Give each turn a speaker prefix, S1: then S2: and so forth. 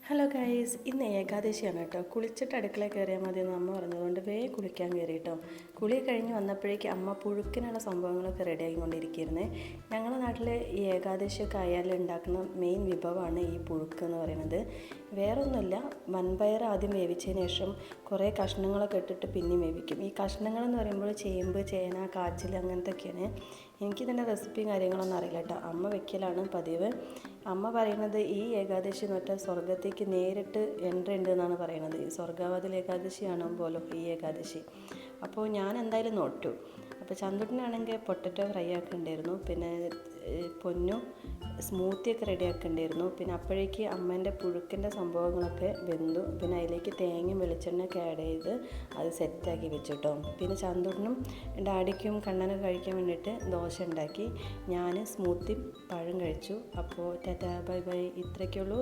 S1: Hello guys, ഇന്ന് ഏകാദശിയാണ് കേട്ടോ. കുളിച്ചിട്ട് അടുക്കളയിൽ കയറിയാൽ മതി എന്ന് അമ്മ പറഞ്ഞതുകൊണ്ട് വേഗം കുളിക്കാൻ കയറി കേട്ടോ. കുളി കഴിഞ്ഞ് വന്നപ്പോഴേക്ക് അമ്മ പുഴുക്കിനുള്ള സംഭവങ്ങളൊക്കെ റെഡിയാക്കിക്കൊണ്ടിരിക്കുകയായിരുന്നേ. ഞങ്ങളുടെ നാട്ടിൽ ഈ ഏകാദശിയൊക്കെ ആയാലും ഉണ്ടാക്കുന്ന മെയിൻ വിഭവമാണ് ഈ പുഴുക്ക് എന്ന് പറയുന്നത്. വേറൊന്നുമില്ല, വൻപയർ ആദ്യം വേവിച്ചതിന് ശേഷം കുറേ കഷ്ണങ്ങളൊക്കെ ഇട്ടിട്ട് പിന്നെയും വേവിക്കും. ഈ കഷ്ണങ്ങളെന്ന് പറയുമ്പോൾ ചേമ്പ്, ചേന, കാച്ചിൽ അങ്ങനത്തെയൊക്കെയാണ്. എനിക്കിതിൻ്റെ റെസിപ്പിയും കാര്യങ്ങളൊന്നും അറിയില്ല കേട്ടോ. അമ്മ വെക്കലാണ് പതിവ്. അമ്മ പറയുന്നത് ഈ ഏകാദശി എന്ന് പറഞ്ഞാൽ സ്വർഗത്തേക്ക് നേരിട്ട് എൻട്രി ഉണ്ട് എന്നാണ് പറയുന്നത്. സ്വർഗാവതിൽ ഏകാദശിയാണോ പോലും ഈ ഏകാദശി. അപ്പോൾ ഞാൻ എന്തായാലും നോറ്റു. അപ്പോൾ ചന്തുട്ടിനാണെങ്കിൽ പൊട്ടറ്റോ ഫ്രൈ ആക്കുന്നുണ്ടായിരുന്നു, പിന്നെ പൊന്നു സ്മൂത്തിയൊക്കെ റെഡി ആക്കുന്നുണ്ടായിരുന്നു. പിന്നെ അപ്പോഴേക്ക് അമ്മേൻ്റെ പുഴുക്കിൻ്റെ സംഭവങ്ങളൊക്കെ വെന്തു. പിന്നെ അതിലേക്ക് തേങ്ങയും വെളിച്ചെണ്ണയൊക്കെ ആഡ് ചെയ്ത് അത് സെറ്റാക്കി വെച്ചിട്ടോ. പിന്നെ ചന്തുട്ടിനും ഡാഡിക്കും കണ്ണനും കഴിക്കാൻ വേണ്ടിയിട്ട് ദോശ ഉണ്ടാക്കി. ഞാൻ സ്മൂത്തി പഴം കഴിച്ചു. അപ്പോൾ ടാറ്റാ ബൈ ബൈ, ഇത്രയൊക്കെയുള്ളൂ.